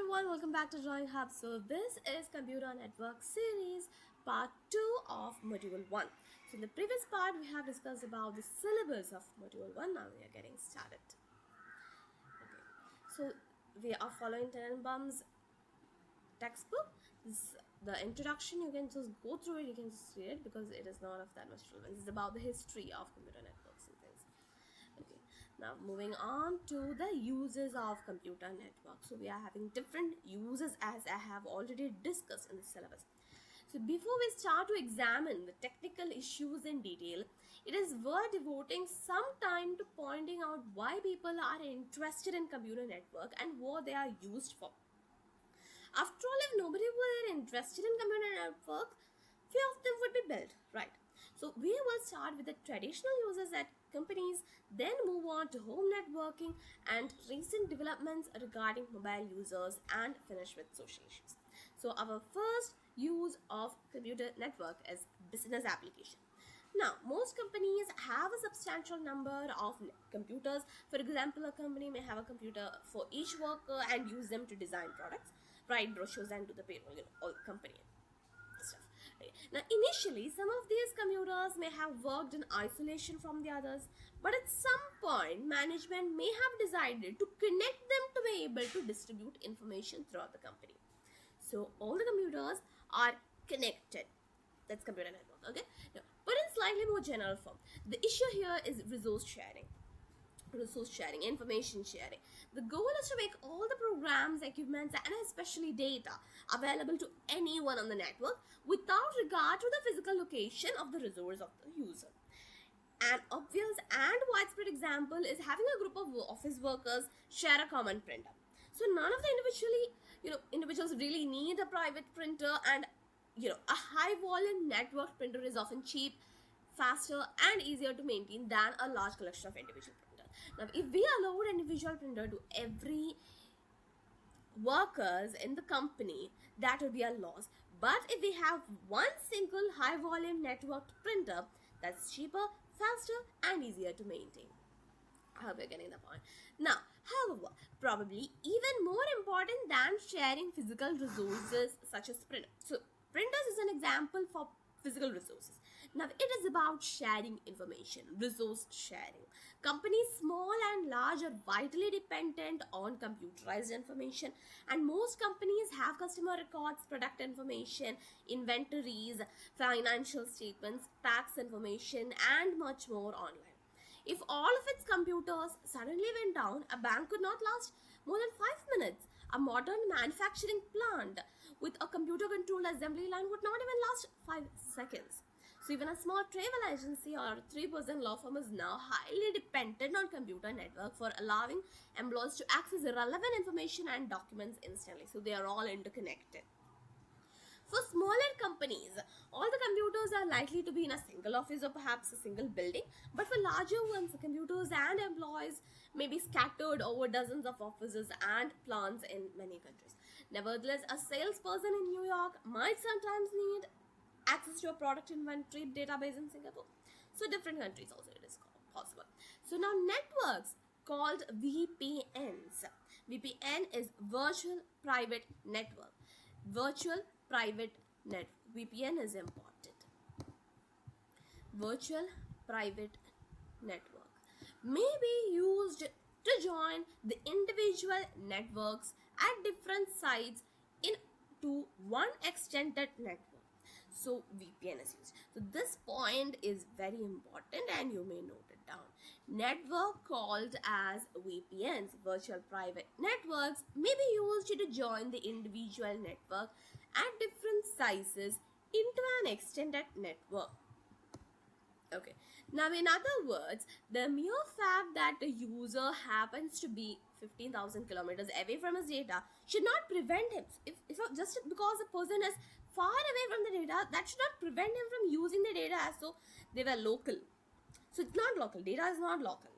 everyone, welcome back to Drawing Hub. So this is Computer Network Series part 2 of Module 1. So in the previous part we have discussed about the syllabus of Module 1. Now we are getting started. Okay. So we are following Tenenbaum's textbook. The introduction, you can just go through it, you can just read it because it is not of that much relevance. It's about the history of computer networks and things. Okay, now moving on to the uses of computer network. So we are having different uses as I have already discussed in the syllabus. So before we start to examine the technical issues in detail, it is worth devoting some time to pointing out why people are interested in computer network and what they are used for. After all, if nobody were interested in computer network, few of them would be built, right? So we will start with the traditional uses at companies, then move on to home networking and recent developments regarding mobile users and finish with social issues. So our first use of computer network is business application. Now, most companies have a substantial number of computers. For example, a company may have a computer for each worker and use them to design products, write brochures, and do the payroll, all company stuff. Okay. Now, initially, some of these computers may have worked in isolation from the others, but at some point, management may have decided to connect them to be able to distribute information throughout the company. So, all the computers are connected. That's computer network. Okay. Now, but in slightly more general form, the issue here is resource sharing, information sharing. The goal is to make all the programs, equipments, and especially data available to anyone on the network without regard to the physical location of the resource of the user. An obvious and widespread example is having a group of office workers share a common printer. So none of the individuals really need a private printer, and a high volume network printer is often cheap, faster, and easier to maintain than a large collection of individual printers. Now, if we allowed an individual printer to every workers in the company, that would be a loss. But if we have one single high volume networked printer, that's cheaper, faster, and easier to maintain. I hope you're getting the point. Now, however, probably even more important than sharing physical resources such as printer. So, printers is an example for physical resources. Now, it is about sharing information, resource sharing. Companies, small and large, are vitally dependent on computerized information, and most companies have customer records, product information, inventories, financial statements, tax information, and much more online. If all of its computers suddenly went down, a bank could not last more than 5 minutes. A modern manufacturing plant with a computer controlled assembly line would not even last 5 seconds. So even a small travel agency or a 3-person law firm is now highly dependent on computer network for allowing employees to access relevant information and documents instantly. So they are all interconnected. For smaller companies, all the computers are likely to be in a single office or perhaps a single building. But for larger ones, the computers and employees may be scattered over dozens of offices and plants in many countries. Nevertheless, a salesperson in New York might sometimes need access to a product inventory database in Singapore. So different countries also it is possible. So now networks called VPNs. VPN is virtual private network. Virtual private network. VPN is important. Virtual private network may be used to join the individual networks at different sites into one extended network. So VPN is used. So this point is very important and you may note it down. Network called as VPNs, virtual private networks, may be used to join the individual network at different sizes into an extended network. Okay. Now, in other words, the mere fact that the user happens to be 15,000 kilometers away from his data should not prevent him. If just because a person is far away from the data, that should not prevent him from using the data as though they were local. So it's not local. Data is not local.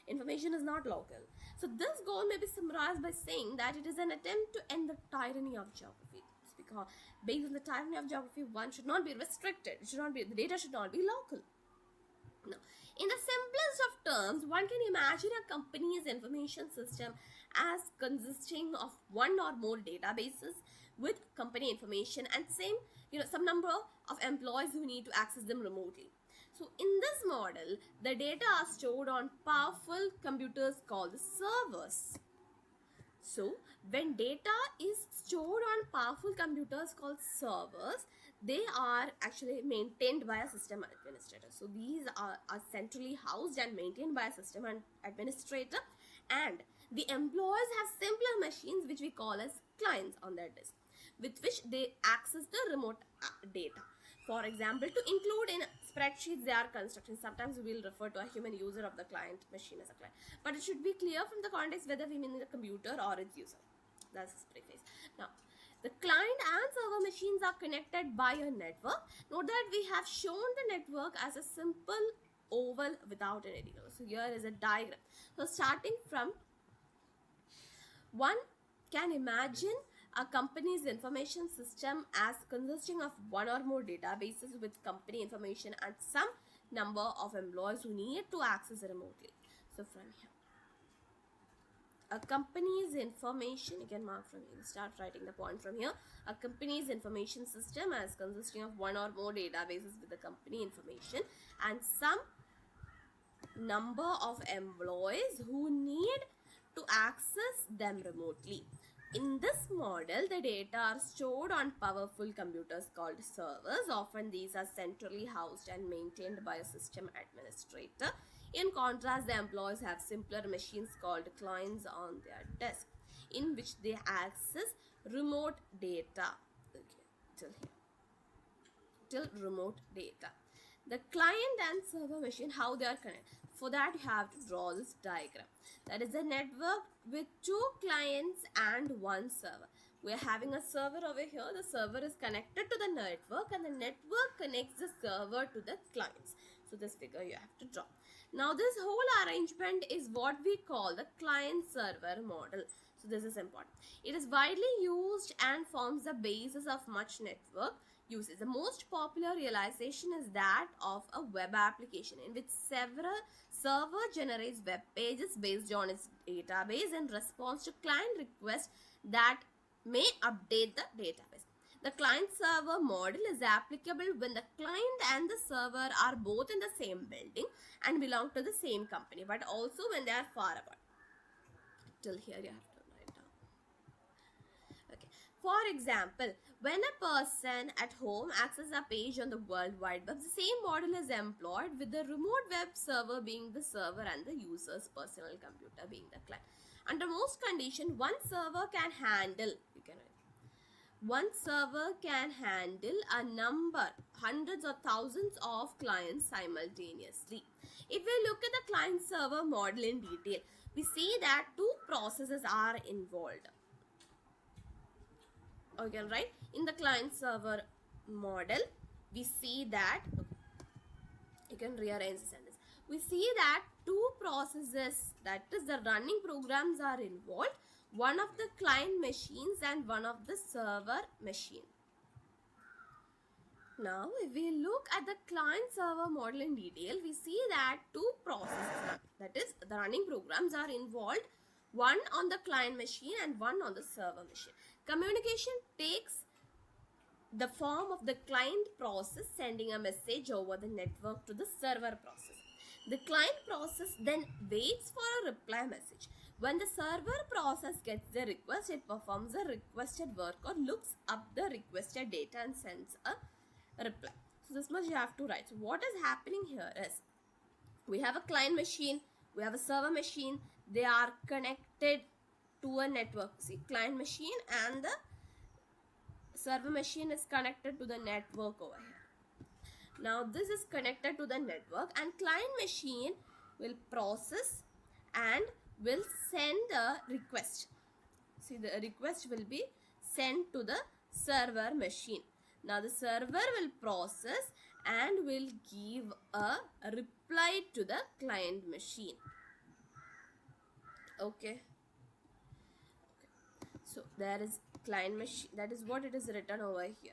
Information is not local. So this goal may be summarized by saying that it is an attempt to end the tyranny of geography. It's because based on the tyranny of geography, one should not be restricted. The data should not be local. Now, in the simplest of terms, one can imagine a company's information system as consisting of one or more databases with company information and some number of employees who need to access them remotely. So in this model, the data are stored on powerful computers called servers. So when data is stored on powerful computers called servers, they are actually maintained by a system administrator. So these are centrally housed and maintained by a system administrator, and the employees have simpler machines which we call as clients on their disk, with which they access the remote data. For example, to include in spreadsheets they are constructing, sometimes we will refer to a human user of the client machine as a client, but it should be clear from the context whether we mean the computer or its user. That's the preface. Now, the client and server machines are connected by a network. Note that we have shown the network as a simple oval without any details. So here is a diagram. So starting from, one can imagine a company's information system as consisting of one or more databases with company information and some number of employees who need to access remotely. So from here, a company's information, you can mark from here, start writing the point from here. A company's information system as consisting of one or more databases with the company information and some number of employees who need to access them remotely. In this model, the data are stored on powerful computers called servers. Often these are centrally housed and maintained by a system administrator. In contrast, the employees have simpler machines called clients on their desk, in which they access remote data. Okay, till remote data. The client and server machine, how they are connected. For that, you have to draw this diagram. That is a network with two clients and one server. We are having a server over here. The server is connected to the network and the network connects the server to the clients. So this figure you have to draw. Now this whole arrangement is what we call the client-server model. So this is important. It is widely used and forms the basis of much network uses. The most popular realization is that of a web application in which several server generates web pages based on its database in response to client requests that may update the database. The client-server model is applicable when the client and the server are both in the same building and belong to the same company, but also when they are far apart. Till here you have to write down. Okay. For example, when a person at home accesses a page on the World Wide Web, the same model is employed with the remote web server being the server and the user's personal computer being the client. Under most conditions, one server can handle a number, hundreds or thousands of clients simultaneously. If we look at the client-server model in detail, we see that two processes are involved. Okay, right? In the client-server model, we see that, you can rearrange the sentence. We see that two processes, that is the running programs, are involved. One of the client machines and one of the server machine. Now, if we look at the client-server model in detail, we see that two processes, that is the running programs, are involved. One on the client machine and one on the server machine. Communication takes the form of the client process sending a message over the network to the server process. The client process then waits for a reply message. When the server process gets the request, it performs the requested work or looks up the requested data and sends a reply. So this much you have to write. So what is happening here is, we have a client machine, we have a server machine, they are connected to a network. See, client machine and the server machine is connected to the network over here. Now this is connected to the network and client machine will process and will send a request. See, the request will be sent to the server machine. Now the server will process and will give a reply to the client machine. Okay. So there is client machine, that is what it is written over here.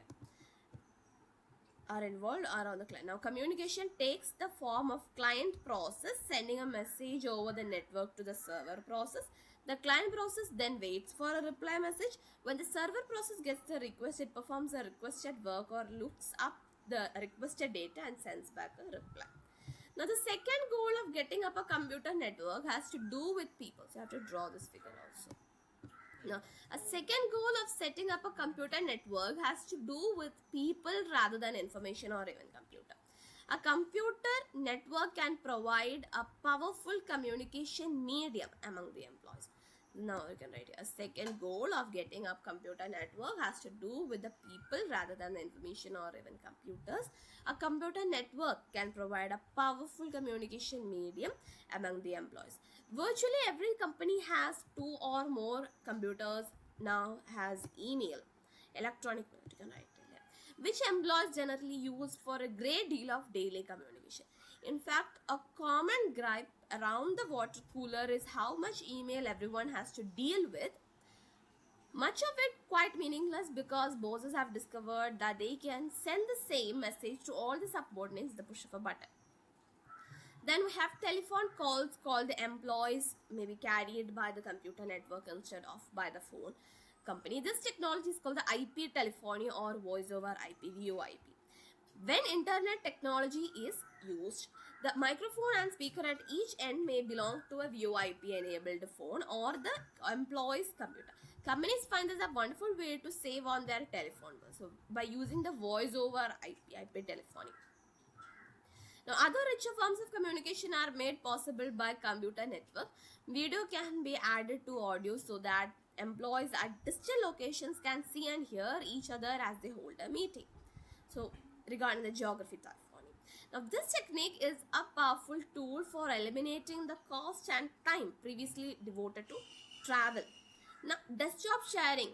Are involved are on the client. Now communication takes the form of client process sending a message over the network to the server process. The client process then waits for a reply message. When the server process gets the request, it performs the requested work or looks up the requested data and sends back a reply. Now, the second goal of getting up a computer network has to do with people. So, you have to draw this figure also. Now, a second goal of setting up a computer network has to do with people rather than information or even computer. A computer network can provide a powerful communication medium among the employees. Now you can write here. A second goal of getting up computer network has to do with the people rather than the information or even computers. A computer network can provide a powerful communication medium among the employees. Virtually every company has 2 or more computers now has email, electronic mail, you can write here, which employees generally use for a great deal of daily communication. In fact, a common gripe around the water cooler is how much email everyone has to deal with. Much of it quite meaningless because bosses have discovered that they can send the same message to all the subordinates the push of a button. Then we have telephone calls called the employees may be carried by the computer network instead of by the phone company. This technology is called the IP telephony or voice over IP, VoIP. When internet technology is used, the microphone and speaker at each end may belong to a VoIP enabled phone or the employee's computer. Companies find this a wonderful way to save on their telephone bill. So by using the voice over IP telephony. Now, other richer forms of communication are made possible by computer network. Video can be added to audio so that employees at distant locations can see and hear each other as they hold a meeting. So, regarding the geography telephony. Now, this technique is a powerful tool for eliminating the cost and time previously devoted to travel. Now, desktop sharing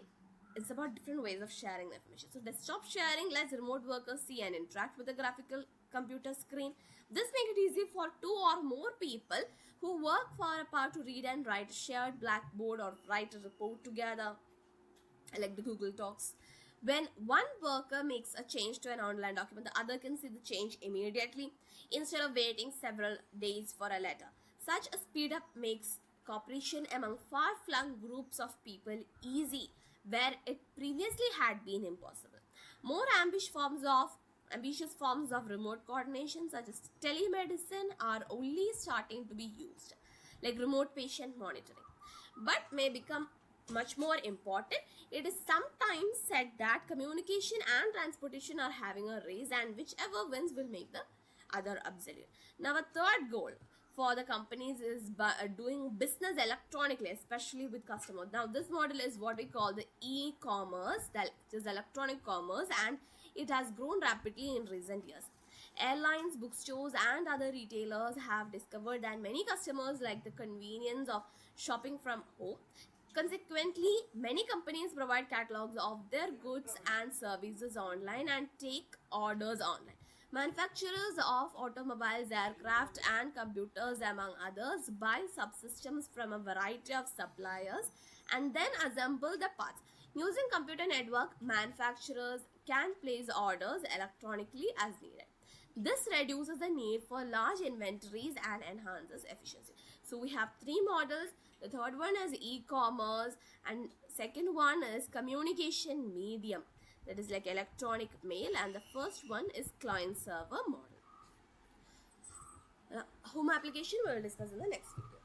is about different ways of sharing the information. So, desktop sharing lets remote workers see and interact with the graphical computer screen. This makes it easy for 2 or more people who work far apart to read and write a shared blackboard or write a report together, like the Google Docs. When one worker makes a change to an online document, the other can see the change immediately instead of waiting several days for a letter. Such a speed up makes cooperation among far-flung groups of people easy where it previously had been impossible. More ambitious forms of remote coordination such as telemedicine are only starting to be used, like remote patient monitoring, but may become much more important. It is sometimes said that communication and transportation are having a race and whichever wins will make the other obsolete. Now, a third goal for the companies is doing business electronically, especially with customers. Now, this model is what we call the e-commerce, that is electronic commerce, and it has grown rapidly in recent years. Airlines, bookstores, and other retailers have discovered that many customers like the convenience of shopping from home. Consequently, many companies provide catalogs of their goods and services online and take orders online. Manufacturers of automobiles, aircraft, and computers, among others, buy subsystems from a variety of suppliers and then assemble the parts. Using computer network, manufacturers can place orders electronically as needed. This reduces the need for large inventories and enhances efficiency. So we have 3 models. The third one is e-commerce and second one is communication medium, that is like electronic mail, and the first one is client server model. Home application we will discuss in the next video.